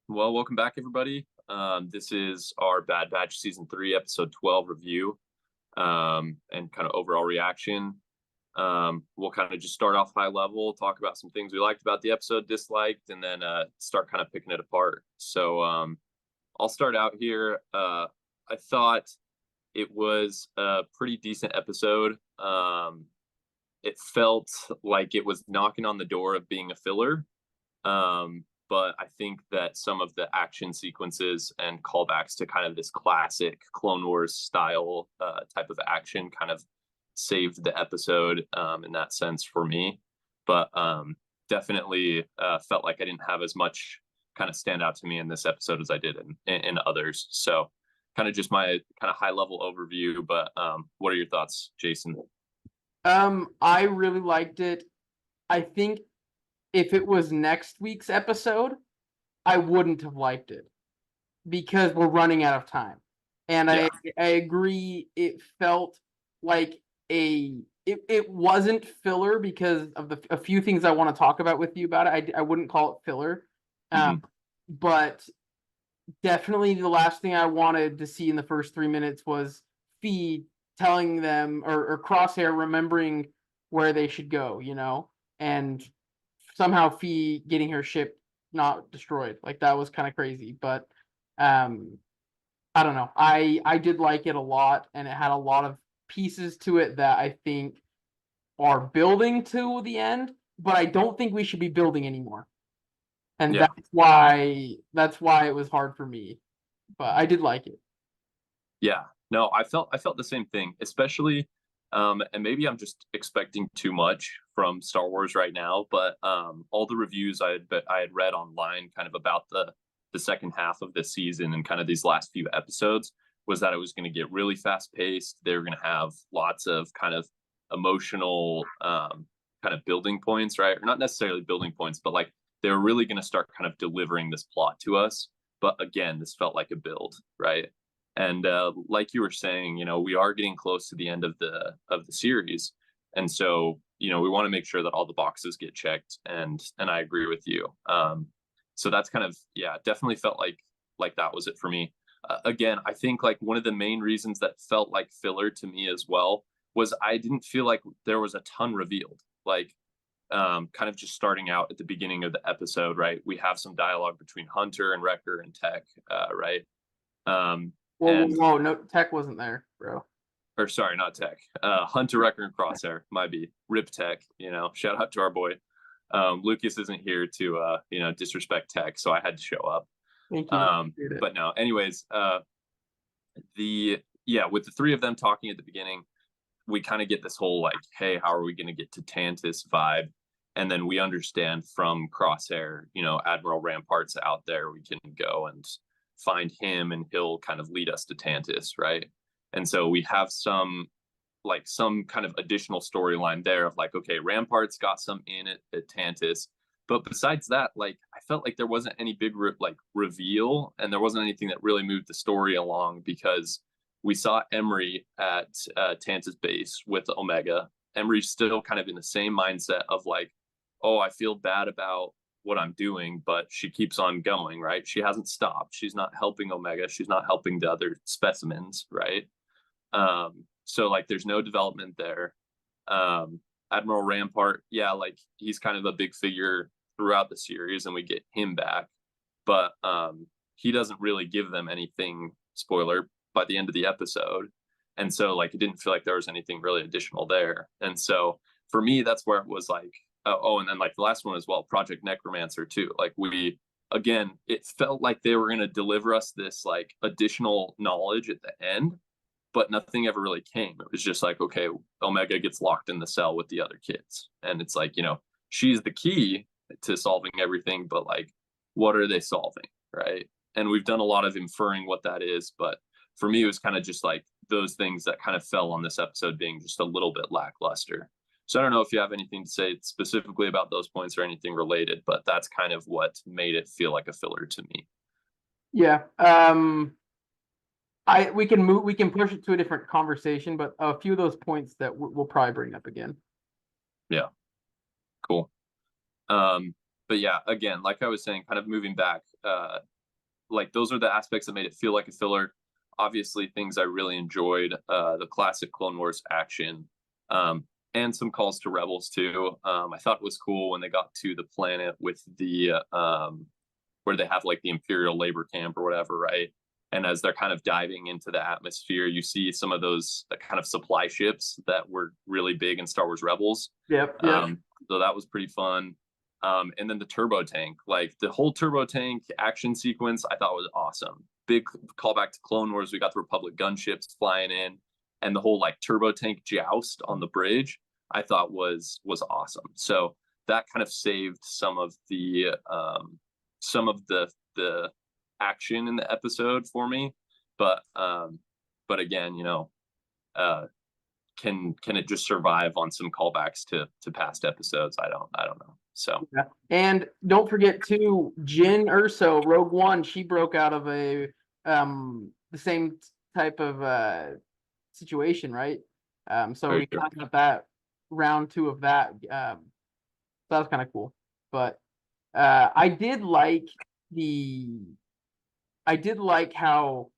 Well, welcome back, everybody. This is our Bad Batch Season 3, Episode 12 review and kind of overall reaction. We'll kind of just start off high level, talk about some things we liked about the episode, disliked, and then start kind of picking it apart. So I'll start out here. I thought it was a pretty decent episode. It felt like it was knocking on the door of being a filler. But I think that some of the action sequences and callbacks to kind of this classic Clone Wars style type of action kind of saved the episode in that sense for me. But definitely felt like I didn't have as much kind of stand out to me in this episode as I did in others. So kind of just my kind of high level overview. But what are your thoughts, Jason? I really liked it. I think if it was next week's episode, I wouldn't have liked it because we're running out of time. And Yeah. I agree. It felt like it wasn't filler because of a few things I want to talk about with you about it. I wouldn't call it filler, Mhm. but definitely the last thing I wanted to see in the first 3 minutes was Fee telling them or Crosshair remembering where they should go, and somehow Fee getting her ship not destroyed. Like that was kind of crazy, but um I don't know. I did like it a lot, and it had a lot of pieces to it that I think are building to the end, but I don't think we should be building anymore. And Yeah. that's why it was hard for me. But I did like it. Yeah. No, I felt the same thing, especially and maybe I'm just expecting too much from Star Wars right now, but all the reviews I had read online kind of about the second half of this season and kind of these last few episodes was that it was going to get really fast paced. They were going to have lots of kind of emotional kind of building points, right? Or not necessarily building points, but like they were really going to start kind of delivering this plot to us. But again, this felt like a build, right? And like you were saying, we are getting close to the end of the series, and so we want to make sure that all the boxes get checked. And I agree with you. So that's kind of, yeah, definitely felt like that was it for me. Again, I think like one of the main reasons that felt like filler to me as well was I didn't feel like there was a ton revealed. Like kind of just starting out at the beginning of the episode, right? We have some dialogue between Hunter and Wrecker and Tech, right? Um, Whoa, whoa, and whoa! No, Tech wasn't there, bro. or sorry, not Tech. Hunter, Wrecker, and Crosshair. Might be Rip Tech. Shout out to our boy. Lucas isn't here to disrespect Tech, so I had to show up. Thank you. Appreciate it. But no, anyways, the yeah, with the three of them talking at the beginning, we kind of get this whole like, hey, how are we going to get to Tantus vibe? And then we understand from Crosshair, Admiral Rampart's out there. We can go and find him, and he'll kind of lead us to Tantus, right? And so we have some kind of additional storyline there of like, okay, Rampart's got some in it at Tantus, but besides that, like I felt like there wasn't any big reveal, and there wasn't anything that really moved the story along because we saw Emery at Tanta's base with Omega. Emery's still kind of in the same mindset of like, oh, I feel bad about what I'm doing, but she keeps on going, right? She hasn't stopped. She's not helping Omega. She's not helping the other specimens, right? So like there's no development there. Admiral Rampart, yeah, like he's kind of a big figure throughout the series, and we get him back, but he doesn't really give them anything, spoiler, by the end of the episode. And so like it didn't feel like there was anything really additional there. And so for me, that's where it was like, oh, and then like the last one as well, Project Necromancer too. Like again, it felt like they were going to deliver us this like additional knowledge at the end, but nothing ever really came. It was just like, okay, Omega gets locked in the cell with the other kids. And it's like, she's the key to solving everything, but like, what are they solving? Right. And we've done a lot of inferring what that is. But for me, it was kind of just like those things that kind of fell on this episode being just a little bit lackluster. So I don't know if you have anything to say specifically about those points or anything related, but that's kind of what made it feel like a filler to me. Yeah. We can push it to a different conversation, but a few of those points that we'll probably bring up again. Yeah. Cool. But yeah, again, like I was saying, kind of moving back, like those are the aspects that made it feel like a filler. Obviously, things I really enjoyed, the classic Clone Wars action, um, and some calls to rebels too. I thought it was cool when they got to the planet with the where they have like the Imperial labor camp or whatever, right? And as they're kind of diving into the atmosphere, you see some of those kind of supply ships that were really big in Star Wars Rebels. Yep. Yep. So that was pretty fun. And then the turbo tank, like the whole turbo tank action sequence, I thought was awesome. Big callback to Clone Wars. We got the Republic gunships flying in, and the whole like turbo tank joust on the bridge, I thought was awesome. So that kind of saved some of the action in the episode for me. But again, uh, can it just survive on some callbacks to past episodes? I don't know. So Yeah. And don't forget too, Jyn Erso, Rogue One, she broke out of a the same type of situation, right? So very we true. kind of got that round two of that. That was kind of cool. But I did like the I did like how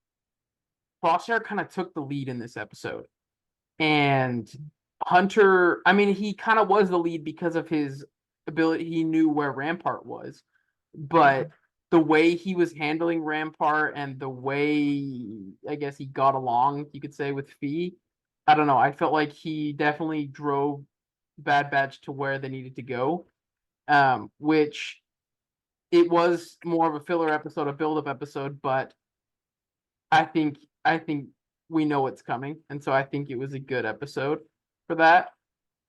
Crosshair kind of took the lead in this episode. And Hunter, I mean, he kind of was the lead because of his ability. He knew where Rampart was, but the way he was handling Rampart and the way I guess he got along, you could say, with Fee, I don't know. I felt like he definitely drove Bad Batch to where they needed to go. Which it was more of a filler episode, a build-up episode, but I think we know what's coming, and so I think it was a good episode for that.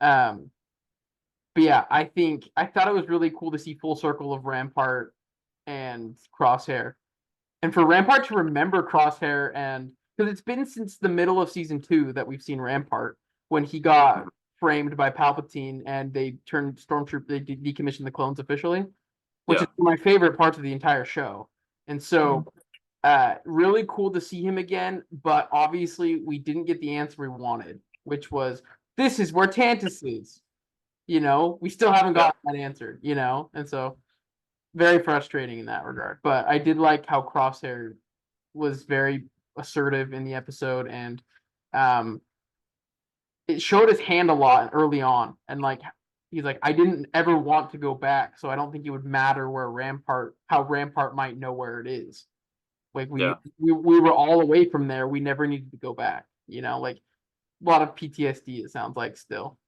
Um, but yeah, I thought it was really cool to see full circle of Rampart and Crosshair, and for Rampart to remember Crosshair, and because it's been since the middle of season 2 that we've seen Rampart when he got framed by Palpatine and they turned Stormtrooper, they decommissioned the clones officially, which Yeah, is my favorite parts of the entire show, and so. Really cool to see him again, but obviously we didn't get the answer we wanted, which was this is where Tantus is. We still haven't yeah, gotten that answered, and so very frustrating in that regard. But I did like how Crosshair was very assertive in the episode, and um, it showed his hand a lot early on, and like he's like, I didn't ever want to go back, so I don't think it would matter how Rampart might know where it is. Like yeah, we were all away from there. We never needed to go back. Like a lot of PTSD. It sounds like still.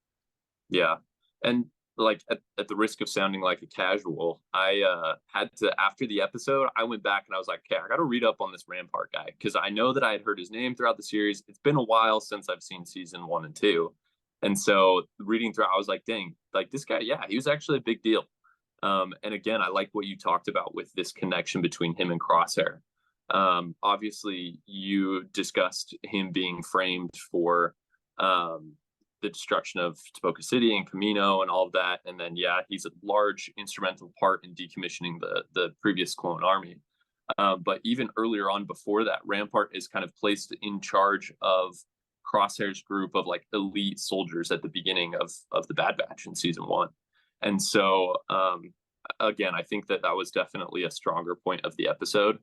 yeah. And like at the risk of sounding like a casual, I had to after the episode, I went back and I was like, okay, I got to read up on this Rampart guy because I know that I had heard his name throughout the series. It's been a while since I've seen season 1 and 2, and so reading through, I was like, dang, like this guy, yeah, he was actually a big deal. And again, I like what you talked about with this connection between him and Crosshair. Obviously, you discussed him being framed for the destruction of Topeka City and Camino and all of that. And then, yeah, he's a large instrumental part in decommissioning the previous clone army. But even earlier on, before that, Rampart is kind of placed in charge of Crosshair's group of like elite soldiers at the beginning of the Bad Batch in season 1. And so, again, I think that was definitely a stronger point of the episode.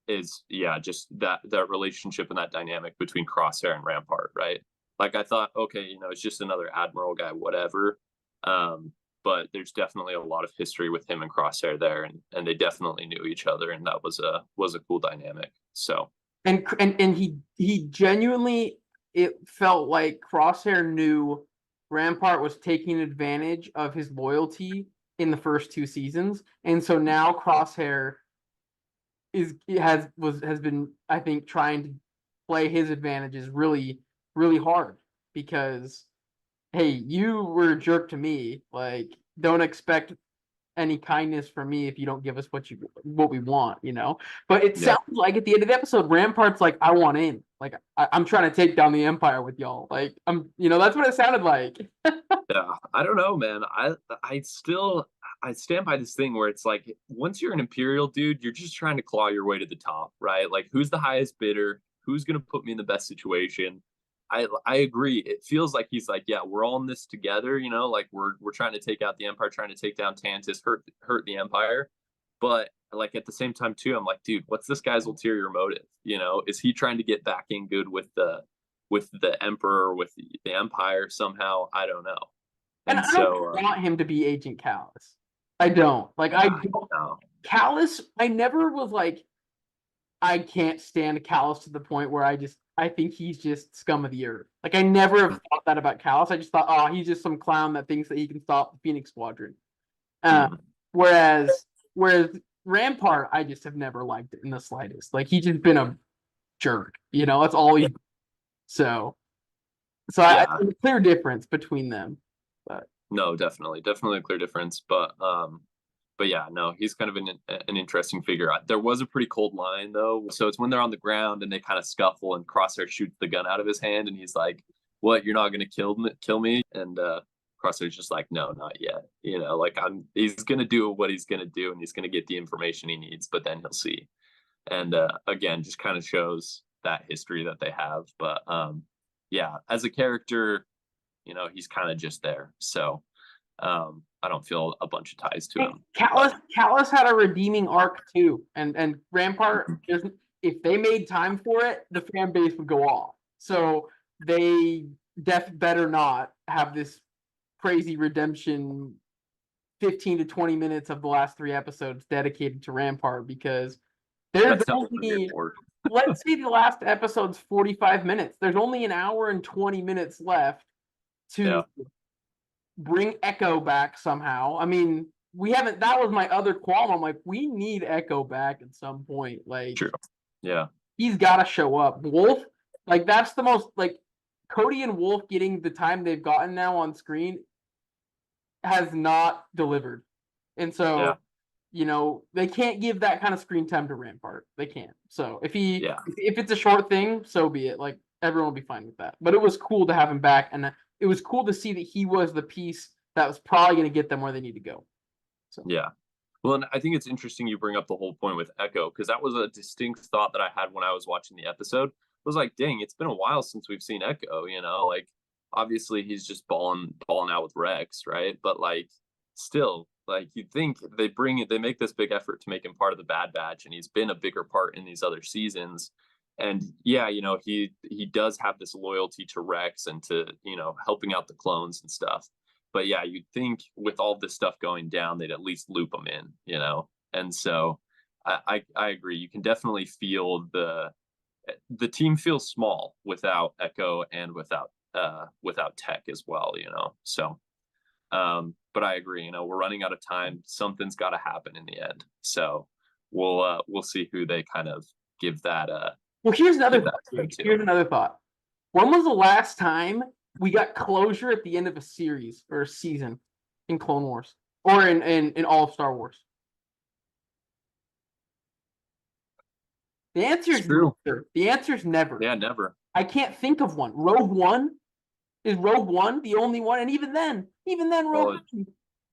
Is yeah, just that relationship and that dynamic between Crosshair and Rampart, right? Like I thought, okay, it's just another admiral guy, whatever. But there's definitely a lot of history with him and Crosshair there, and they definitely knew each other, and that was a cool dynamic. So And he genuinely, it felt like Crosshair knew Rampart was taking advantage of his loyalty in the first 2 seasons, and so now Crosshair has been, I think, trying to play his advantages really really hard because hey, you were a jerk to me, like don't expect any kindness from me if you don't give us what we want. But it yeah, sounds like at the end of the episode Rampart's like, I want in, like I'm trying to take down the Empire with y'all, like that's what it sounded like. yeah. I don't know, man. I stand by this thing where it's like once you're an Imperial dude, you're just trying to claw your way to the top, right? Like who's the highest bidder? Who's gonna put me in the best situation? I agree. It feels like he's like, yeah, we're all in this together, like we're trying to take out the Empire, trying to take down Tantus, hurt the Empire. But like at the same time too, I'm like, dude, what's this guy's ulterior motive? Is he trying to get back in good with the emperor, with the empire somehow? I don't know. And And I don't so want him to be Agent Callus. I don't. Like, I yeah, don't. no, Callus, I never was like, I can't stand Callus to the point where I think he's just scum of the earth. Like, I never have thought that about Callus. I just thought, oh, he's just some clown that thinks that he can stop the Phoenix Squadron. Uh, mm, whereas whereas Rampart, I just have never liked it in the slightest. Like, he's just been a jerk. That's all he. So I yeah, there's a clear difference between them. But no, definitely a clear difference. But yeah, no, he's kind of an interesting figure. There was a pretty cold line though. So it's when they're on the ground and they kind of scuffle and Crosshair shoots the gun out of his hand and he's like, "What? You're not gonna kill me?" And Crosshair's just like, "No, not yet." Like he's gonna do what he's gonna do and he's gonna get the information he needs, but then he'll see. And again, just kind of shows that history that they have. But yeah, as a character, he's kind of just there. So I don't feel a bunch of ties to him. But Callus had a redeeming arc too, and Rampart isn't. If they made time for it, the fan base would go off. So they better not have this crazy redemption 15 to 20 minutes of the last 3 episodes dedicated to Rampart because there's that sounds only, weird. let's say the last episode's 45 minutes. There's only an hour and 20 minutes left to Yeah, bring Echo back somehow. I mean, we haven't, that was my other qualm. I'm like, we need Echo back at some point. Like, true. Yeah, he's got to show up. Wolf, like, that's the most, like, Cody and Wolf getting the time they've gotten now on screen has not delivered. And yeah, so, they can't give that kind of screen time to Rampart. They can't. So yeah, if it's a short thing, so be it. Like, everyone will be fine with that. But it was cool to have him back, and it was cool to see that he was the piece that was probably going to get them where they need to go. So yeah. Well, and I think it's interesting you bring up the whole point with Echo because that was a distinct thought that I had when I was watching the episode. I was like, dang, it's been a while since we've seen Echo. Like obviously he's just balling out with Rex, right? But like still, like you'd think they make this big effort to make him part of the Bad Batch, and he's been a bigger part in these other seasons. And yeah, he does have this loyalty to Rex and to helping out the clones and stuff. But yeah, you'd think with all this stuff going down, they'd at least loop them in. And so I agree. You can definitely feel the team feels small without Echo and without Tech as well. So but I agree, we're running out of time. Something's got to happen in the end. So we'll see who they kind of give that well, here's another give that thought. to. Here's another thought. When was the last time we got closure at the end of a series or a season in Clone Wars or in all of Star Wars? The answer It's is true. never. The answer is never. Yeah, never. I can't think of one. Rogue One is Rogue One the only one, and even then, Rogue Well, One,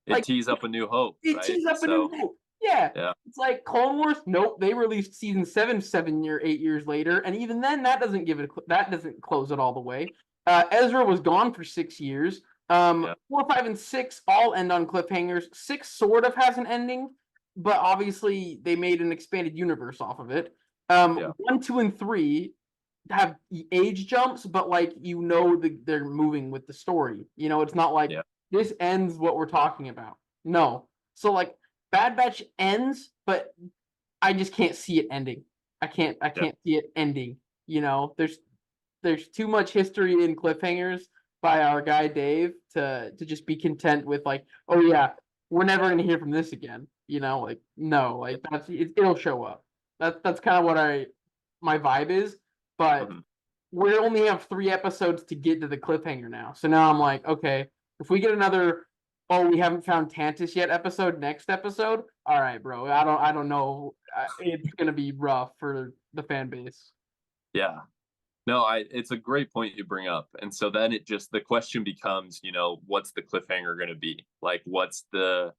it like, tees up a new hope, it right? tees up a new So hope. Yeah, yeah, it's like Clone Wars. Nope, they released season 8 years later, and even then, that doesn't close it all the way. Ezra was gone for 6 years. yeah, 4, 5, and 6 all end on cliffhangers. 6 sort of has an ending, but obviously they made an expanded universe off of it. yeah, 1, 2, and 3 have age jumps, but like they're moving with the story. It's not like yeah, this ends what we're talking about. No. So like Bad Batch ends, but I just can't see it ending. I can't yeah, see it ending. There's too much history in cliffhangers by our guy Dave to just be content with like, oh yeah, we're never gonna hear from this again. Like no, like it'll show up. That's kind of what my vibe is, but mhm, we only have 3 episodes to get to the cliffhanger now. So now I'm like, okay, if we get another, oh, we haven't found Tantus yet next episode, all right, bro. I don't know. It's gonna be rough for the fan base. yeah. No, it's a great point you bring up. And so then the question becomes, what's the cliffhanger going to be? Like, what's the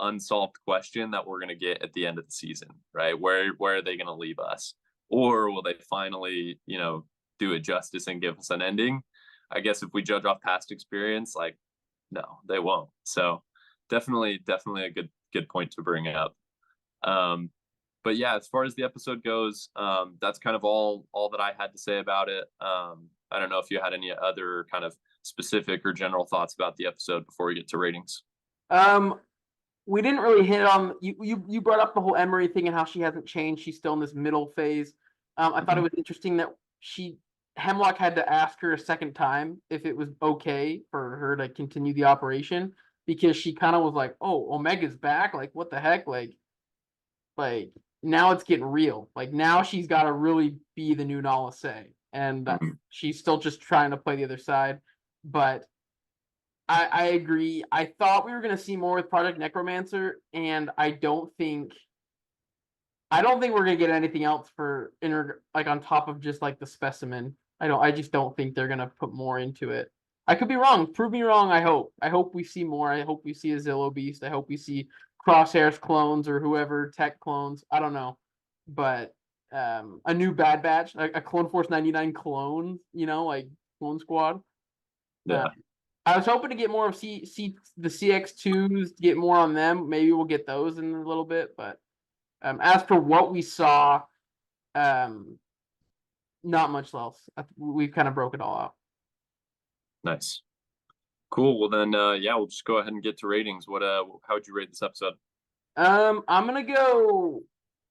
unsolved question that we're going to get at the end of the season, right? Where are they going to leave us? Or will they finally, do it justice and give us an ending? I guess if we judge off past experience, like, no, they won't. So definitely a good point to bring up. But yeah, as far as the episode goes, that's kind of all that I had to say about it. I don't know if you had any other kind of specific or general thoughts about the episode before we get to ratings. Um, we didn't really hit on you brought up the whole Emery thing and how she hasn't changed. She's still in this middle phase. I thought it Mhm. was interesting that Hemlock had to ask her a second time if it was okay for her to continue the operation because she kind of was like, "Oh, Omega's back! Like, what the heck? Like now it's getting real. Like now she's got to really be the new Nala Se, and Mhm. she's still just trying to play the other side. But I agree. I thought we were going to see more with Project Necromancer, and I don't think we're gonna get anything else for like on top of just like the specimen. I just don't think they're gonna put more into it. I could be wrong. Prove me wrong. I hope. I hope we see more. I hope we see a Zillow Beast. I hope we see Crosshairs clones or whoever tech clones. I don't know, but a new Bad Batch, a Clone Force 99 clone. Like Clone Squad. Uh, Yeah, I was hoping to get more of the CX2s. Get more on them. Maybe we'll get those in a little bit, but. As for what we saw, um, not much else. We've kind of broke it all out. nice. Cool. Well then, yeah, we'll just go ahead and get to ratings. How would you rate this episode? I'm gonna go.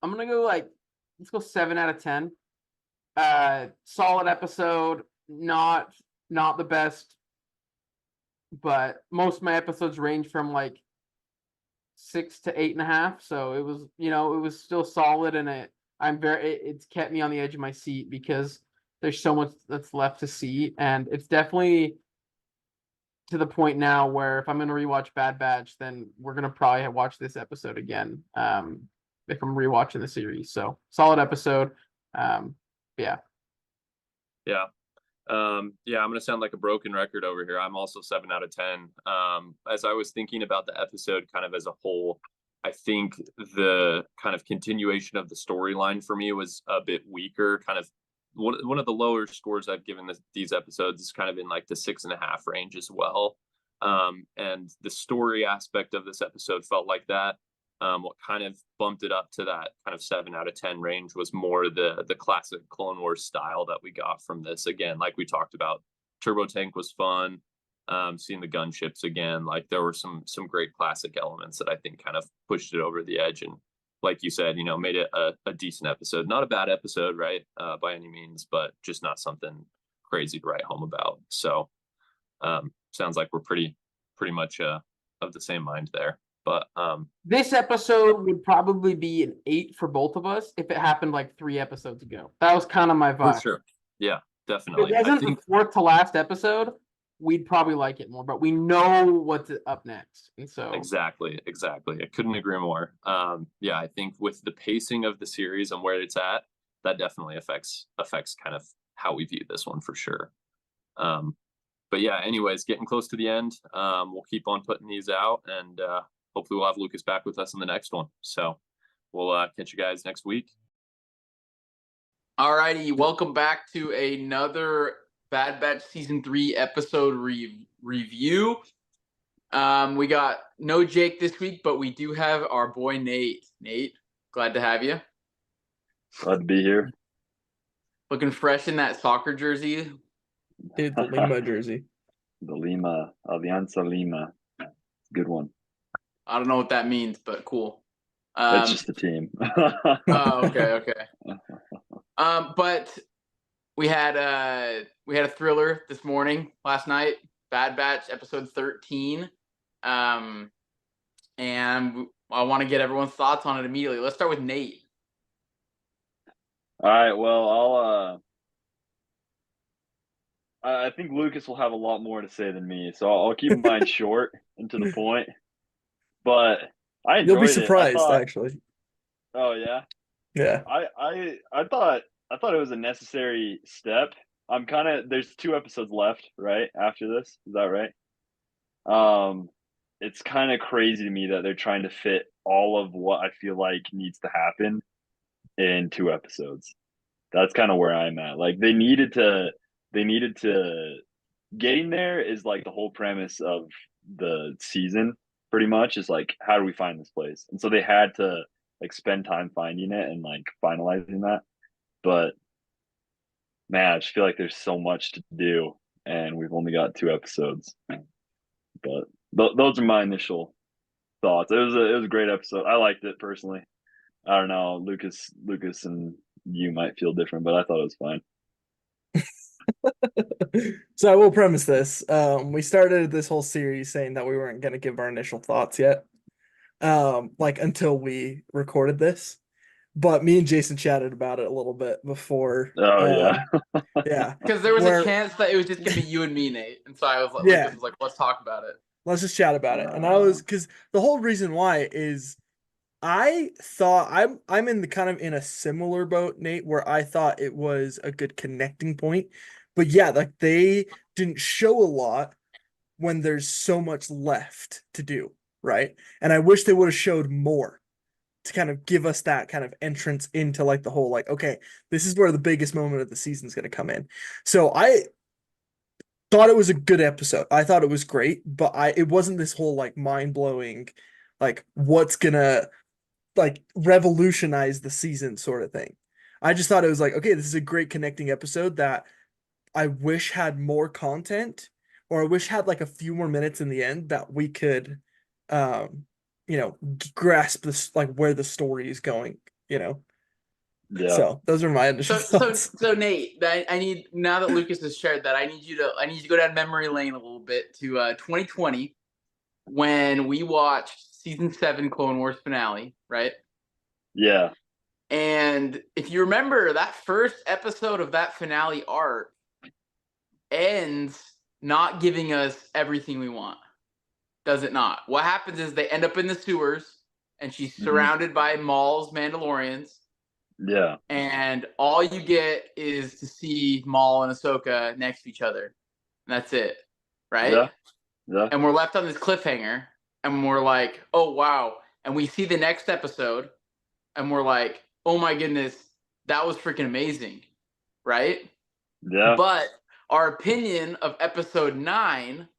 Like let's go 7 out of 10. Solid episode. Not the best, but most of my episodes range from like 6 to 8.5. So it was still solid, and it's kept me on the edge of my seat because there's so much that's left to see, and it's definitely to the point now where if I'm gonna rewatch Bad Batch, then we're gonna probably watch this episode again. If I'm rewatching the series, so solid episode. Um, yeah, Yeah. Yeah, I'm gonna sound like a broken record over here. I'm also 7 out of 10. As I was thinking about the episode kind of as a whole, I think the kind of continuation of the storyline for me was a bit weaker. Kind of one of the lower scores I've given these episodes is kind of in like the 6.5 range as well. And the story aspect of this episode felt like that. What kind of bumped it up to that kind of 7 out of 10 range was more the classic Clone Wars style that we got from this. Again, like we talked about, Turbo Tank was fun. Seeing the gunships again, like there were some great classic elements that I think kind of pushed it over the edge, and like you said, made it a decent episode. Not a bad episode, right? By any means, but just not something crazy to write home about. So sounds like we're pretty much of the same mind there. But this episode would probably be an 8 for both of us if it happened like 3 episodes ago. That was kind of my for vibe. sure. Yeah, If it definitely. I wasn't the think fourth to last episode, we'd probably like it more. But we know what's up next, and so exactly. I couldn't agree more. Yeah, I think with the pacing of the series and where it's at, that definitely affects kind of how we view this one for sure. Um, but yeah, anyways, getting close to the end. We'll keep on putting these out, and hopefully we'll have Lucas back with us in the next one. So we'll catch you guys next week. Alrighty, welcome back to another Bad Batch Season 3 episode review. We got no Jake this week, but we do have our boy Nate. Nate, glad to have you. Glad to be here. Looking fresh in that soccer jersey. Dude, the Lima jersey. The Lima, Alianza Lima. Good one. I don't know what that means, but cool. It's just the team. Oh, okay. But we had a thriller this morning, last night, Bad Batch episode 13. And I want to get everyone's thoughts on it immediately. Let's start with Nate. All right. Well, I think Lucas will have a lot more to say than me, so I'll keep mine short and to the point. But I enjoyed You'll be it. surprised, actually. Oh yeah. Yeah. I thought it was a necessary step. There's 2 episodes left, right? After this. Is that right? It's kind of crazy to me that they're trying to fit all of what I feel like needs to happen in 2 episodes. That's kind of where I'm at. Like they needed to getting there is like the whole premise of the season pretty much is like how do we find this place? And so they had to like spend time finding it and like finalizing that. But man, I just feel like there's so much to do, and we've only got 2 episodes. But those are my initial thoughts. It was a great episode. I liked it personally. I don't know, Lucas, and you might feel different, but I thought it was fine. So I will premise this. We started this whole series saying that we weren't going to give our initial thoughts yet, like until we recorded this. But me and Jason chatted about it a little bit before. Oh yeah, Yeah, Because there was Where- a chance that it was just gonna be you and me, Nate, and so I was like, Yeah. Lucas was like, let's talk about it. let's just chat about it. And I was because the whole reason why is I thought I'm in the kind of in a similar boat, Nate, where I thought it was a good connecting point. But yeah, like they didn't show a lot when there's so much left to do, right? And I wish they would have showed more to kind of give us that kind of entrance into like the whole like, okay, this is where the biggest moment of the season is going to come in. So I thought it was a good episode. I thought it was great, but it wasn't this whole like mind-blowing like what's gonna like revolutionize the season sort of thing. I just thought it was like, okay, this is a great connecting episode that I wish had more content, or I wish had like a few more minutes in the end that we could um grasp this like where the story is going, you know. yeah. So those are my initial So thoughts. Nate, I need, now that Lucas has shared that, I need you to go down memory lane a little bit to 2020 when we watched season 7 Clone Wars finale, right? Yeah. And if you remember, that first episode of that finale arc ends not giving us everything we want. Does it not? What happens is they end up in the sewers and she's surrounded by Maul's Mandalorians. Yeah. And all you get is to see Maul and Ahsoka next to each other. And that's it. Right? Yeah. Yeah. And we're left on this cliffhanger and we're like, oh wow. And we see the next episode and we're like, oh my goodness, that was freaking amazing. Right? Yeah. But our opinion of episode 9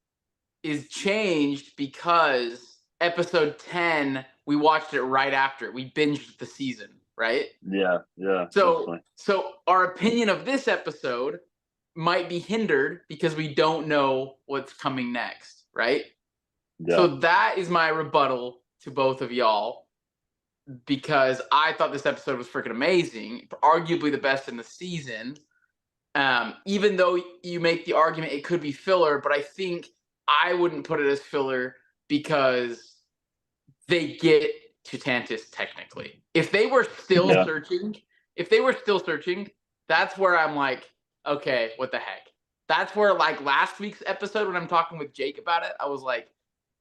is changed because episode 10, we watched it right after. We binged the season, right? Yeah. Yeah. So our opinion of this episode might be hindered because we don't know what's coming next, right? Yeah. So that is my rebuttal to both of y'all, because I thought this episode was freaking amazing, arguably the best in the season. Even though you make the argument it could be filler, but I think I wouldn't put it as filler because they get to Tantus technically. If they were still searching, that's where I'm like, okay, what the heck? That's where, like, last week's episode when I'm talking with Jake about it, I was like,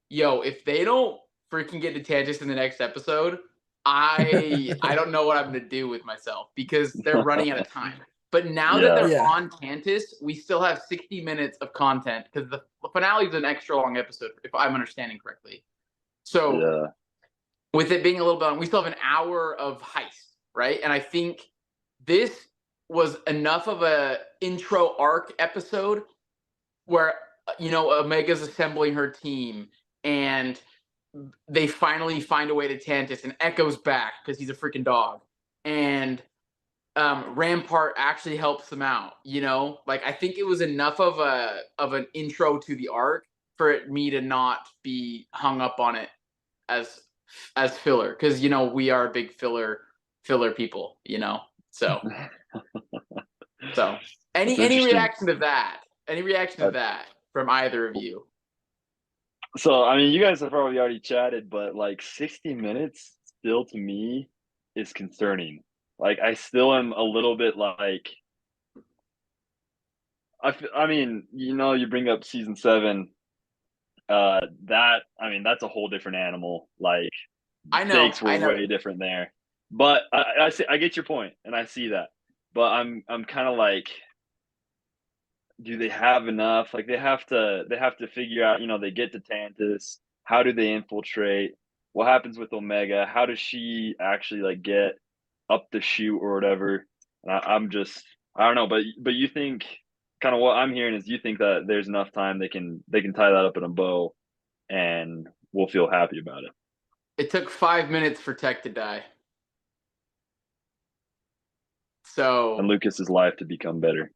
yo, if they don't freaking get to Tantus in the next episode, I don't know what I'm gonna do with myself because they're running out of time. But now that they're on Tantus, we still have 60 minutes of content because the finale is an extra long episode, if I'm understanding correctly. So with it being a little bit on, we still have an hour of heist, right? And I think this was enough of a intro arc episode where, you know, Omega's assembling her team and they finally find a way to Tantus and Echo's back because he's a freaking dog. And Rampart actually helps them out, you know? Like, I think it was enough of an intro to the arc for me to not be hung up on it as filler, because, you know, we are big filler people, you know? So any reaction to that? Any reaction to that from either of you? So, I mean, you guys have probably already chatted, but like 60 minutes still to me is concerning. Like, I still am a little bit like, I mean, you know, you bring up season 7, that's a whole different animal. Like, I know, stakes were way different there. But I get your point, and I see that. But I'm kind of like, do they have enough? Like, they have to figure out, you know, they get to Tantus. How do they infiltrate? What happens with Omega? How does she actually like get up the chute or whatever? And I don't know, but you think, kind of what I'm hearing is you think that there's enough time they can tie that up in a bow and we'll feel happy about it. It took 5 minutes for Tech to die. So And Lucas's life to become better.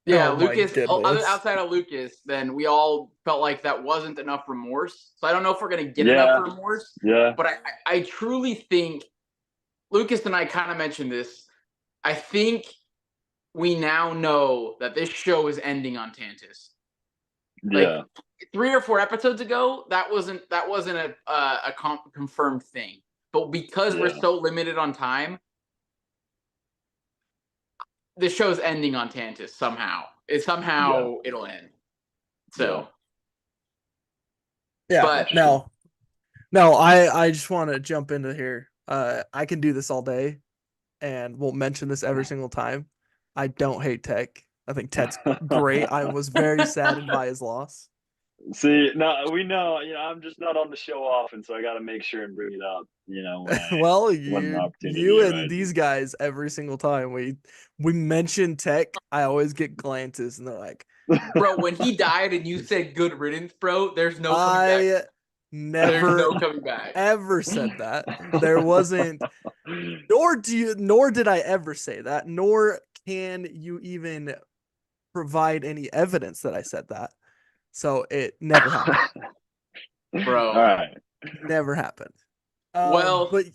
yeah, Oh my goodness. outside of Lucas, then we all felt like that wasn't enough remorse. So I don't know if we're gonna get enough Yeah, remorse, yeah, but I truly think Lucas and I kind of mentioned this. I think we now know that this show is ending on Tantus. Like yeah, 3 or 4 episodes ago, that wasn't a confirmed thing. But because we're yeah, so limited on time, the show's ending on Tantus somehow. yeah, It'll end. yeah. So, Yeah. but Interesting. No, I just want to jump into here. I can do this all day, and we'll mention this every single time. I don't hate Tech. I think Ted's great. I was very saddened by his loss. See, no, we know. I'm just not on the show often, so I got to make sure and bring it up. Well, When the you opportunity and these arises. guys every single time we mention Tech, I always get glances, and they're like, bro, when he died and you said good riddance, bro, there's no coming back. I There's never no coming back. ever said that. There wasn't. Nor did I ever say that, nor can you even provide any evidence that I said that. So it never happened. Bro. All right. Never happened. Well, But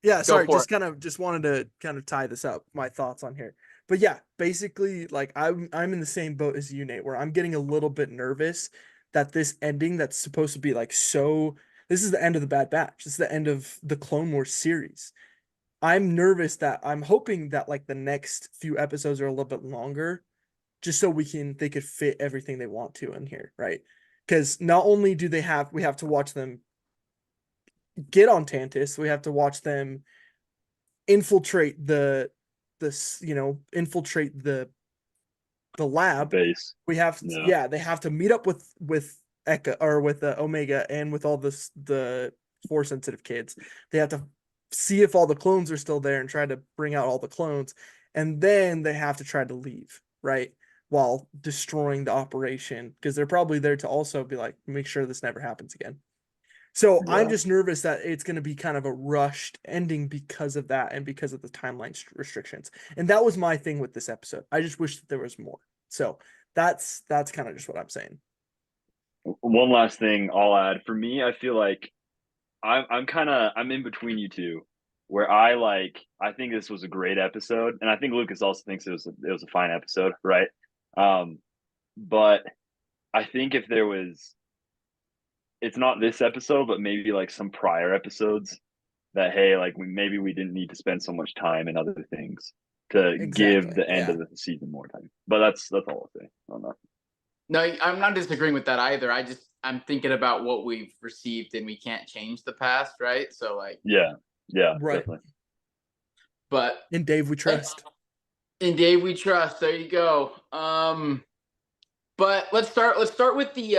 yeah, go sorry, for it. just wanted to kind of tie this up, my thoughts on here. But yeah, basically, like I'm in the same boat as you, Nate, where I'm getting a little bit nervous that this ending that's supposed to be like so. This is the end of the Bad Batch. This is the end of the Clone Wars series. I'm nervous that I'm hoping that like the next few episodes are a little bit longer, just so they could fit everything they want to in here, right? Because not only do we have to watch them get on Tantus, we have to watch them infiltrate infiltrate the lab. Base. We have Yeah. yeah, they have to meet up with Eka or with Omega and with all the force sensitive kids. They have to see if all the clones are still there and try to bring out all the clones, and then they have to try to leave, right? While destroying the operation, because they're probably there to also be like, make sure this never happens again. So I'm Yeah. just nervous that it's going to be kind of a rushed ending because of that and because of the timeline restrictions. And that was my thing with this episode. I just wish that there was more. So that's kind of just what I'm saying. One last thing I'll add. For me, I feel like I'm in between you two, where I think this was a great episode, and I think Lucas also thinks it was a fine episode, right? Um, but I think if there was, it's not this episode, but maybe like some prior episodes that, hey, like maybe we didn't need to spend so much time and other things to give Exactly. the end Yeah. of the season more time. But that's all I'll say on that. No, I'm not disagreeing with that either. I'm thinking about what we've received and we can't change the past, right? So like, Yeah, Right. definitely. but In Dave we trust. in Dave we trust. There you go. But let's start with the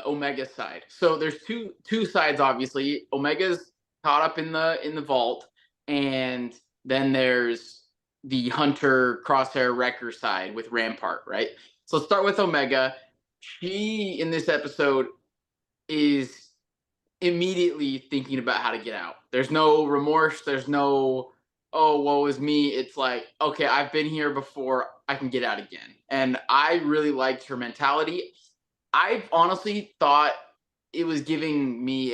Omega side. So there's two sides obviously. Omega's caught up in the vault, and then there's the Hunter Crosshair Wrecker side with Rampart, right? So let's start with Omega. She in this episode is immediately thinking about how to get out. There's no remorse, there's no oh woe is me. It's like, okay, I've been here before, I can get out again. And I really liked her mentality. I honestly thought it was giving me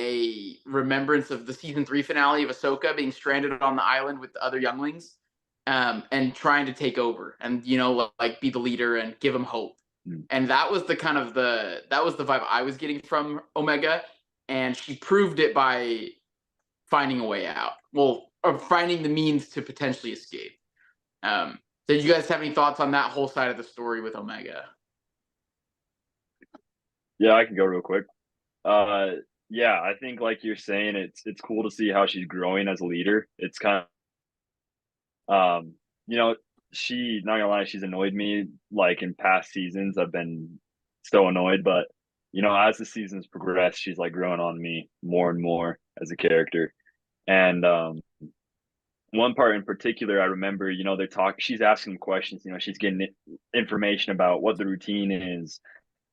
a remembrance of the season 3 finale of Ahsoka being stranded on the island with the other younglings, and trying to take over and like be the leader and give them hope. And that was the vibe I was getting from Omega, and she proved it by finding a way out. Well, or finding the means to potentially escape. Did you guys have any thoughts on that whole side of the story with Omega? Yeah, I can go real quick. Yeah, I think like you're saying, it's cool to see how she's growing as a leader. It's kind of, she, not gonna lie, she's annoyed me like in past seasons. I've been so annoyed, but as the seasons progress, she's like growing on me more and more as a character. And one part in particular, I remember, she's asking questions, she's getting information about what the routine is,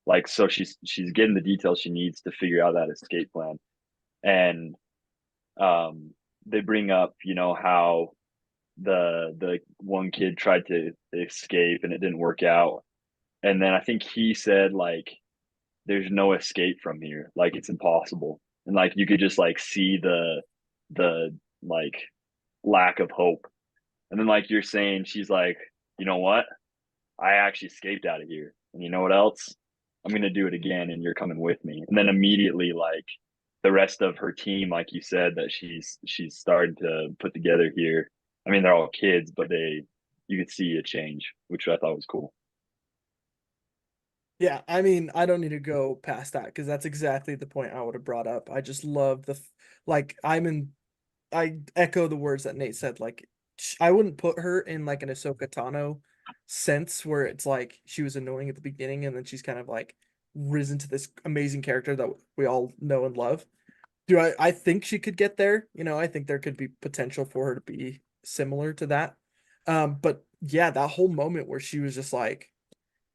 like, so she's getting the details she needs to figure out that escape plan. And they bring up, how the one kid tried to escape and it didn't work out. And then I think he said like there's no escape from here. Like it's impossible. And like you could just like see the like lack of hope. And then like you're saying, she's like, you know what? I actually escaped out of here. And you know what else? I'm gonna do it again and you're coming with me. And then immediately like the rest of her team, like you said, that she's started to put together here. I mean, they're all kids, but you could see a change, which I thought was cool. Yeah, I mean, I don't need to go past that because that's exactly the point I would have brought up. I just love like I echo the words that Nate said. Like, I wouldn't put her in like an Ahsoka Tano sense where it's like she was annoying at the beginning and then she's kind of like risen to this amazing character that we all know and love. Do I think she could get there? You know, I think there could be potential for her to be similar to that. But yeah, that whole moment where she was just like,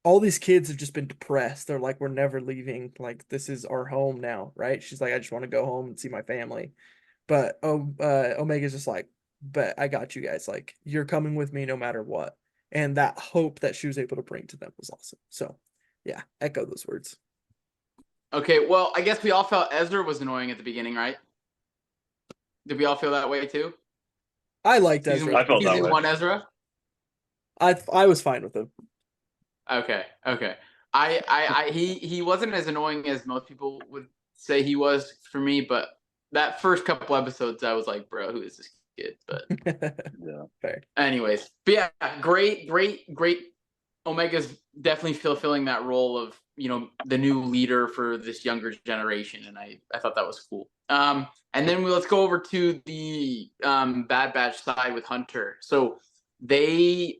all these kids have just been depressed. They're like, we're never leaving. Like, this is our home now, right? She's like, I just want to go home and see my family. But Omega's just like, but I got you guys. Like, you're coming with me no matter what. And that hope that she was able to bring to them was awesome. So, yeah, echo those words. Okay, well, I guess we all felt Ezra was annoying at the beginning, right? Did we all feel that way too? I liked Season Ezra. I felt that season way. one Ezra. I was fine with him. Okay, okay. He wasn't as annoying as most people would say he was for me, but that first couple episodes, I was like, bro, who is this kid? But Yeah. Fair. anyways, but yeah, great. Omega's definitely fulfilling that role of the new leader for this younger generation, and I thought that was cool. And then let's go over to the Bad Batch side with Hunter. So they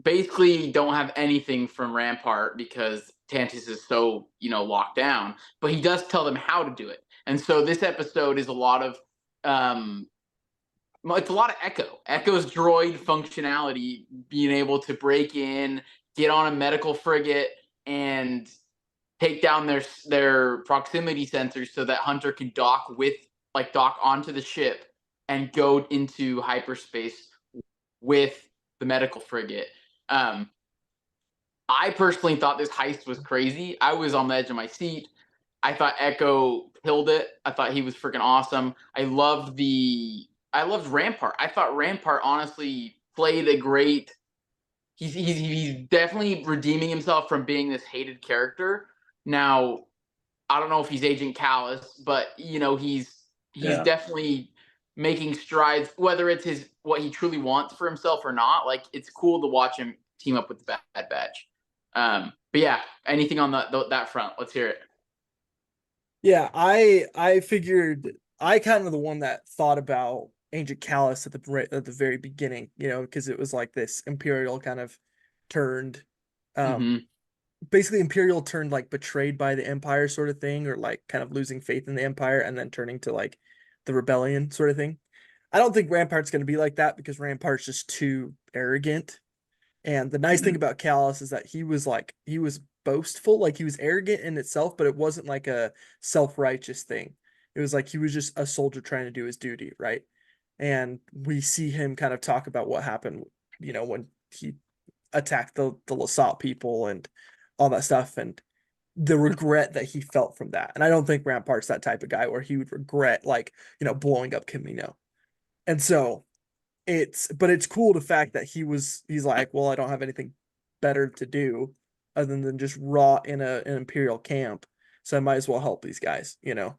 basically don't have anything from Rampart because Tantus is so locked down, but he does tell them how to do it. And so this episode is a lot of it's a lot of Echo's droid functionality, being able to break in, get on a medical frigate, and take down their proximity sensors so that Hunter can dock onto the ship and go into hyperspace with the medical frigate. I personally thought this heist was crazy. I was on the edge of my seat. I thought Echo killed it. I thought he was freaking awesome. I loved Rampart. I thought Rampart honestly played a great. He's definitely redeeming himself from being this hated character. Now, I don't know if he's Agent Callus, but he's Yeah. definitely making strides. Whether it's what he truly wants for himself or not, like it's cool to watch him team up with the Bad Batch. But yeah, anything on that front? Let's hear it. Yeah, I figured I kind of the one that thought about Agent Callus at the very beginning, you know, because it was like this Imperial kind of turned, Mm-hmm. basically Imperial turned like betrayed by the Empire sort of thing, or like kind of losing faith in the Empire and then turning to like the rebellion sort of thing. I don't think Rampart's going to be like that because Rampart's just too arrogant. And the nice thing about Callus is that he was boastful, like he was arrogant in itself, but it wasn't like a self-righteous thing. It was like he was just a soldier trying to do his duty, right? And we see him kind of talk about what happened, you know, when he attacked the Lasat people and all that stuff and the regret that he felt from that. And I don't think Rampart's that type of guy where he would regret like, you know, blowing up Camino. And so it's cool the fact that he's like, well, I don't have anything better to do other than just rot in an Imperial camp, so I might as well help these guys, you know.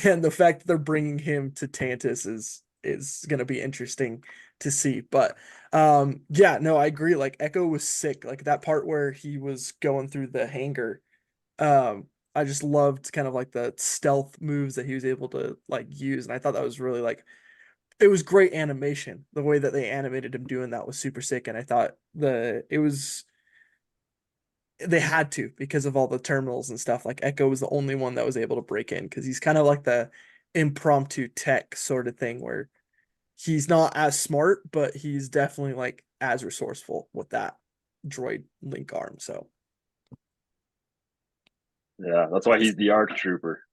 And the fact that they're bringing him to Tantus is going to be interesting to see. But yeah, no, I agree. Like Echo was sick. Like that part where he was going through the hangar. I just loved kind of like the stealth moves that he was able to like use, and I thought that was really like it was great animation. The way that they animated him doing that was super sick, and I thought they had to because of all the terminals and stuff. Like Echo was the only one that was able to break in because he's kind of like the impromptu tech sort of thing where he's not as smart, but he's definitely like as resourceful with that droid link arm. So Yeah, that's why he's the ARC trooper.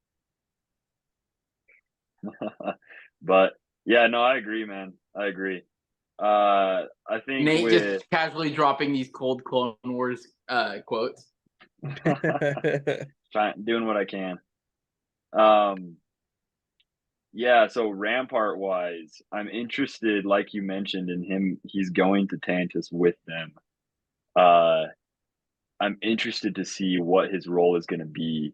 But yeah, no, I agree, man. I agree. I think Nate with just casually dropping these cold Clone Wars quotes. doing what I can. Um, yeah. So Rampart wise, I'm interested, like you mentioned, in him. He's going to Tantus with them. Uh, I'm interested to see what his role is going to be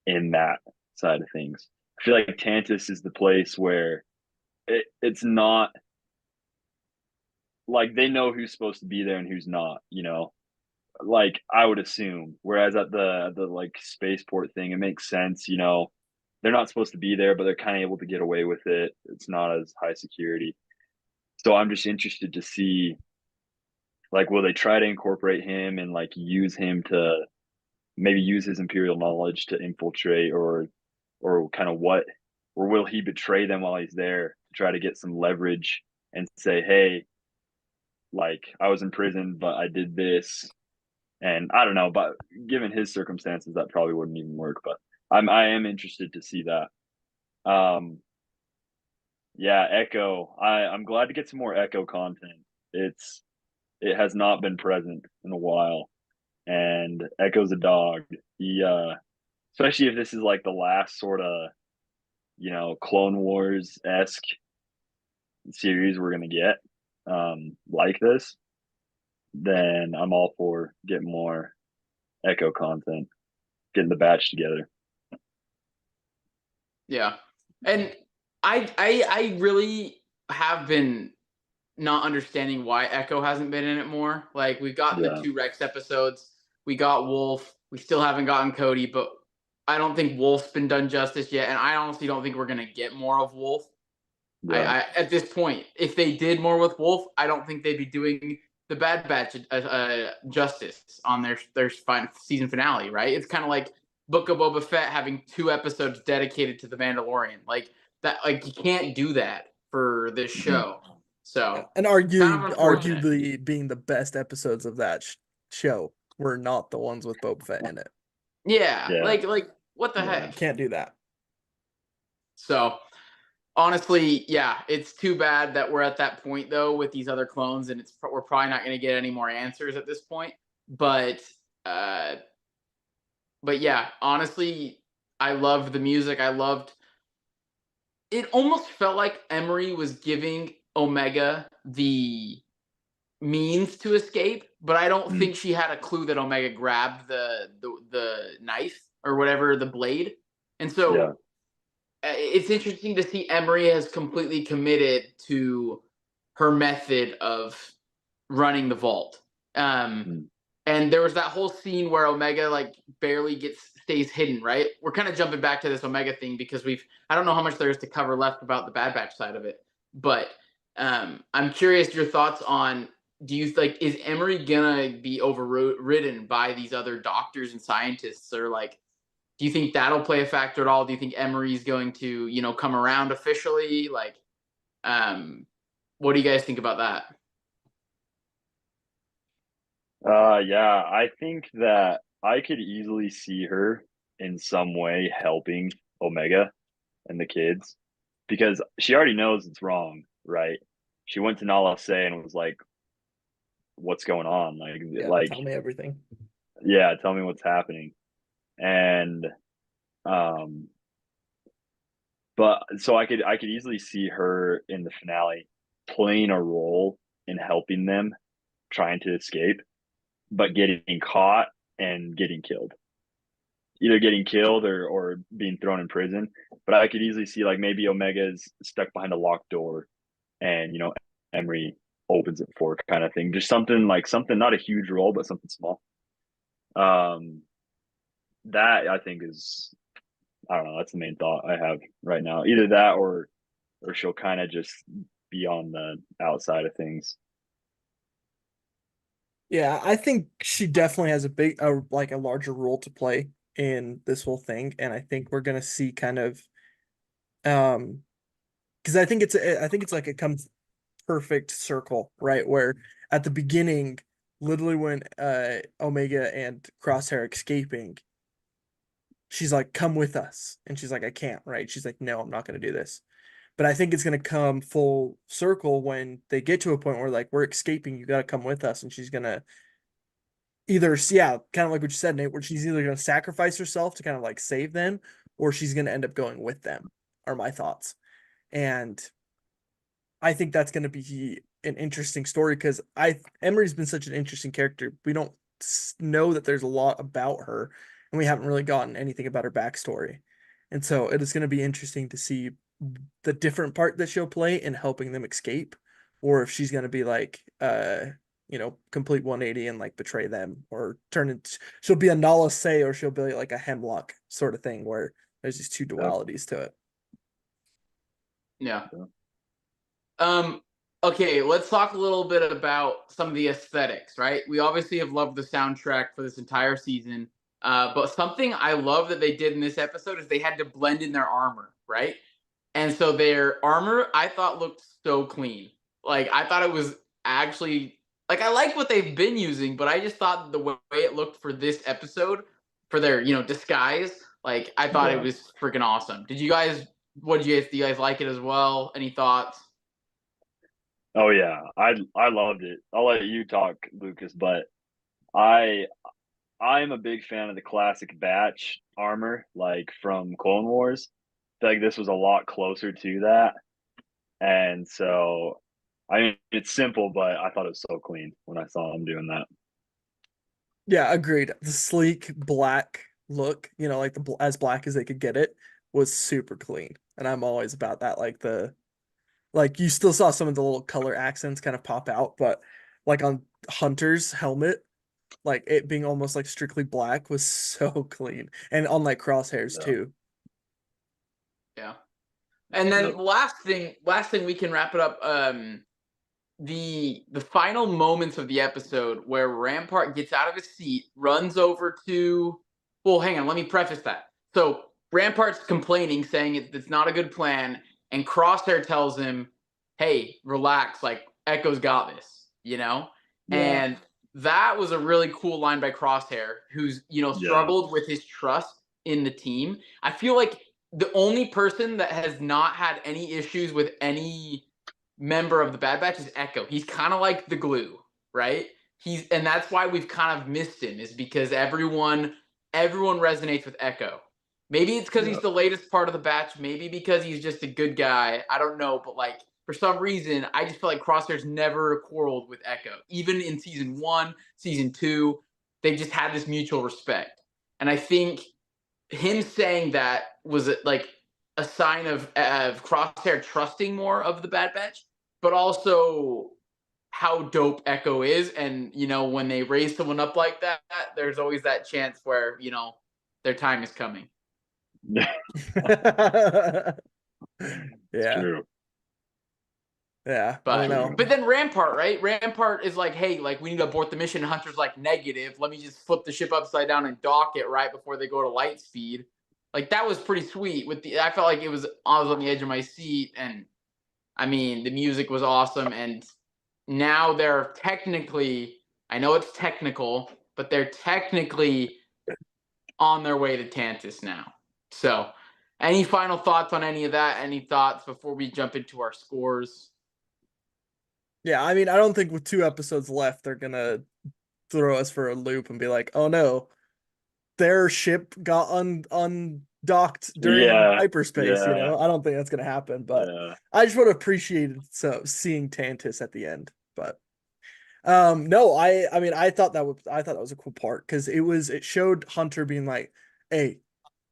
in that side of things. I feel like Tantus is the place where it's not like they know who's supposed to be there and who's not, like I would assume. Whereas at the like spaceport thing, it makes sense, they're not supposed to be there, but they're kind of able to get away with it. It's not as high security. So I'm just interested to see, like, will they try to incorporate him and like use him to maybe use his imperial knowledge to infiltrate, or kind of what, or will he betray them while he's there to try to get some leverage and say, hey, like I was in prison, but I did this. And I don't know, but given his circumstances, that probably wouldn't even work. But I am interested to see that. Yeah, Echo. I'm glad to get some more Echo content. It has not been present in a while, and Echo's a dog. He especially if this is like the last sort of Clone Wars esque series we're gonna get like this, then I'm all for getting more Echo content, getting the batch together. Yeah, and I really have been not understanding why Echo hasn't been in it more. Like we've gotten the Yeah, 2 Rex episodes, we got Wolf, we still haven't gotten Cody, but I don't think Wolf's been done justice yet, and I honestly don't think we're gonna get more of Wolf. yeah, I at this point, if they did more with Wolf, I don't think they'd be doing the Bad Batch justice on their season finale. Right? It's kind of like Book of Boba Fett having 2 episodes dedicated to the Mandalorian. Like that, like you can't do that for this mhm, show. So And kind of unfortunate. arguably being the best episodes of that show were not the ones with Boba Fett in it. Yeah, yeah, like what the yeah. heck? Can't do that. So honestly, yeah, it's too bad that we're at that point though with these other clones, and we're probably not going to get any more answers at this point. But uh, but yeah, honestly, I loved the music. I loved. It almost felt like Emery was giving Omega the means to escape, but I don't Mm, think she had a clue that Omega grabbed the knife or whatever, the blade, and yeah, so it's interesting to see Emery has completely committed to her method of running the vault. Um, mm, and there was that whole scene where Omega like barely stays hidden, right? We're kind of jumping back to this Omega thing because I don't know how much there is to cover left about the Bad Batch side of it, but I'm curious your thoughts on, do you like, is Emery gonna be overridden by these other doctors and scientists, or like, do you think that'll play a factor at all? Do you think Emery's going to, come around officially? Like, what do you guys think about that? yeah. I think that I could easily see her in some way helping Omega and the kids because she already knows it's wrong, right? She went to Nala Se and was like, "What's going on? Yeah, Like, tell me everything. yeah, tell me what's happening." And um, but so I could easily see her in the finale playing a role in helping them trying to escape, but getting caught and getting killed. Either getting killed or being thrown in prison. But I could easily see like maybe Omega's stuck behind a locked door and Emery opens it for kind of thing. Just something not a huge role, but something small. Um that I think is, I don't know, that's the main thought I have right now. Either that or she'll kind of just be on the outside of things. Yeah, I think she definitely has like a larger role to play in this whole thing, and I think we're gonna see kind of um because I think it's like it comes perfect circle, right? Where at the beginning, literally when Omega and Crosshair are escaping, she's like, "Come with us," and she's like, "I can't," right? She's like, "No, I'm not gonna do this." But I think it's gonna come full circle when they get to a point where like we're escaping, you gotta come with us, and she's gonna either yeah, kind of like what you said, Nate, where she's either gonna sacrifice herself to kind of like save them, or she's gonna end up going with them, are my thoughts. And I think that's going to be an interesting story because Emery's been such an interesting character. We don't know that there's a lot about her, and we haven't really gotten anything about her backstory. And so it is going to be interesting to see the different part that she'll play in helping them escape, or if she's going to be like, complete 180 and like betray them, or turn it. She'll be a Nala Say, or she'll be like a Hemlock sort of thing, where there's these two dualities to it. Yeah. Okay, let's talk a little bit about some of the aesthetics, right? We obviously have loved the soundtrack for this entire season. But something I love that they did in this episode is they had to blend in their armor, right? And so their armor I thought looked so clean. Like I thought it was actually like I like what they've been using, but I just thought the way it looked for this episode for their, disguise, like I thought it was freaking awesome. Did you guys do you guys like it as well? Any thoughts? Oh yeah, I loved it. I'll let you talk, Lucas, but I I'm a big fan of the classic batch armor, like from Clone Wars. I feel like this was a lot closer to that, and so I mean it's simple, but I thought it was so clean when I saw them doing that. Yeah, agreed. The sleek black look, like as black as they could get it, was super clean. And I'm always about that. Like you still saw some of the little color accents kind of pop out, but like on Hunter's helmet, like it being almost like strictly black was so clean. And on like Crosshairs Yeah. too. Yeah. And then last thing we can wrap it up. The final moments of the episode where Rampart gets out of his seat, runs over to. Well, hang on. Let me preface that. So Rampart's complaining, saying it's not a good plan, and Crosshair tells him, "Hey, relax. Like Echo's got this," Yeah. And that was a really cool line by Crosshair, who's Yeah. struggled with his trust in the team. I feel like the only person that has not had any issues with any member of the Bad Batch is Echo. He's kind of like the glue, right? And that's why we've kind of missed him, is because everyone resonates with Echo. Maybe it's because he's the latest part of the batch. Maybe because he's just a good guy. I don't know, but like for some reason, I just feel like Crosshair's never quarreled with Echo. Even in season 1, season 2, they just had this mutual respect. And I think him saying that was like a sign of Crosshair trusting more of the Bad Batch, but also how dope Echo is. And when they raise someone up like that, there's always that chance where their time is coming. It's Yeah. true. Yeah. I don't know. But then Rampart, right? Rampart is like, hey, like we need to abort the mission. Hunter's like, negative. Let me just flip the ship upside down and dock it right before they go to light speed. Like that was pretty sweet. I felt like I was on the edge of my seat, and I mean the music was awesome. And now they're technically, I know it's technical, but they're technically on their way to Tantus now. So, any final thoughts on any of that? Any thoughts before we jump into our scores? Yeah, I mean, I don't think with 2 episodes left, they're gonna throw us for a loop and be like, "Oh no, their ship got undocked during Yeah. hyperspace." Yeah. I don't think that's gonna happen. But Yeah. I just would have appreciated seeing Tantus at the end. But no, I mean, I thought that was a cool part because it showed Hunter being like, "Hey,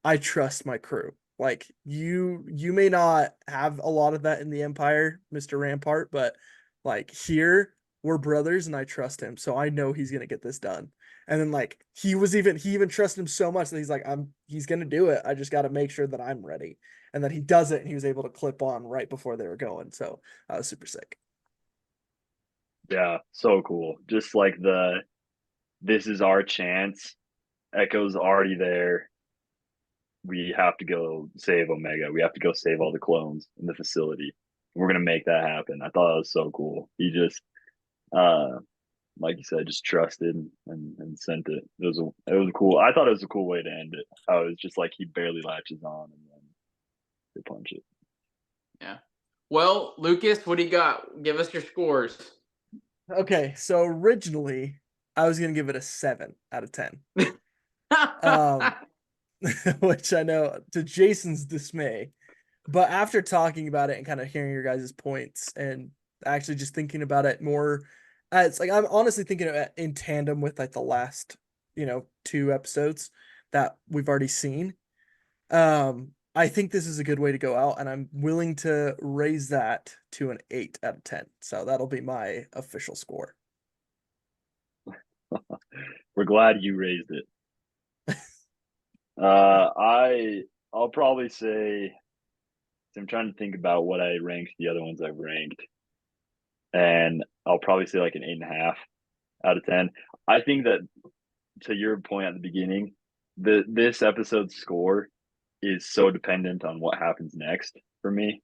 I trust my crew." Like you may not have a lot of that in the Empire, Mr. Rampart, but like here we're brothers and I trust him. So I know he's gonna get this done. And then like he even trusted him so much that he's like, he's gonna do it. I just gotta make sure that I'm ready. And then he does it and he was able to clip on right before they were going. So that was super sick. Yeah. So cool. Just like this is our chance. Echo's already there. We have to go save Omega. We have to go save all the clones in the facility. We're gonna make that happen. I thought that was so cool. He just uh like you said, just trusted and sent it. It was cool. I thought it was a cool way to end it. How it was just like he barely latches on and then they punch it. Yeah. Well, Lucas, what do you got? Give us your scores. Okay, so originally I was gonna give it a 7 out of 10. Um, which I know to Jason's dismay. But after talking about it and kind of hearing your guys' points and actually just thinking about it more, it's like I'm honestly thinking of it in tandem with like the last, 2 episodes that we've already seen. I think this is a good way to go out, and I'm willing to raise that to an 8 out of 10. So that'll be my official score. We're glad you raised it. I'll probably say, I'm trying to think about what I ranked the other ones I've ranked, and I'll probably say like an 8.5 out of 10. I think that, to your point at the beginning, this episode's score is so dependent on what happens next for me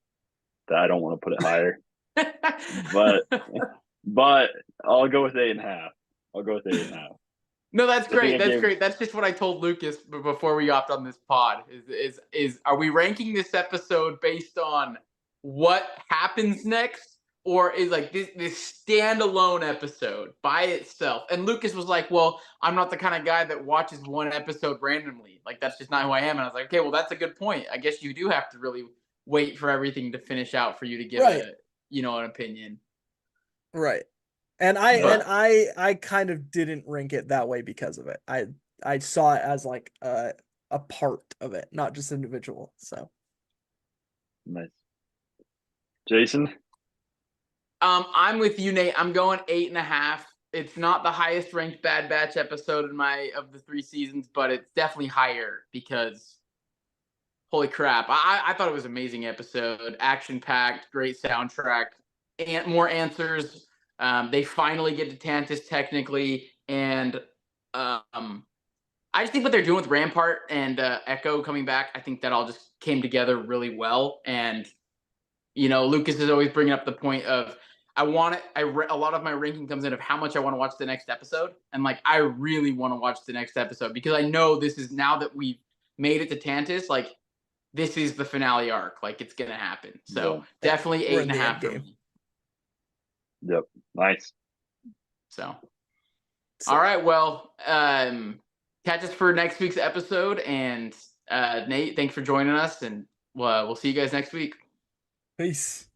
that I don't want to put it higher. but I'll go with 8.5. I'll go with 8.5. No, that's I think great. I That's gave- great. That's just what I told Lucas before we hopped on this pod. Is are we ranking this episode based on what happens next, or is like this standalone episode by itself? And Lucas was like, "Well, I'm not the kind of guy that watches one episode randomly. Like that's just not who I am." And I was like, "Okay, well, that's a good point. I guess you do have to really wait for everything to finish out for you to give Right. an opinion." Right. And I But- I kind of didn't rank it that way because of it. I saw it as like a part of it, not just individual. So Nice. Jason? I'm with you, Nate. I'm going 8.5. It's not the highest ranked Bad Batch episode of the 3 seasons, but it's definitely higher because holy crap. I thought it was an amazing episode. Action packed, great soundtrack, and more answers. They finally get to Tantus technically, and I just think what they're doing with Rampart and Echo coming back, I think that all just came together really well. And Lucas is always bringing up the point of a lot of my ranking comes in of how much I want to watch the next episode, and like I really want to watch the next episode because I know this is now that we've made it to Tantus, like this is the finale arc, like it's gonna happen. So Yeah. definitely We're eight in and a the half end for game. me. Yep. Nice. So So- all right, well, catch us for next week's episode, and Nate, thanks for joining us, and we'll see you guys next week. Peace.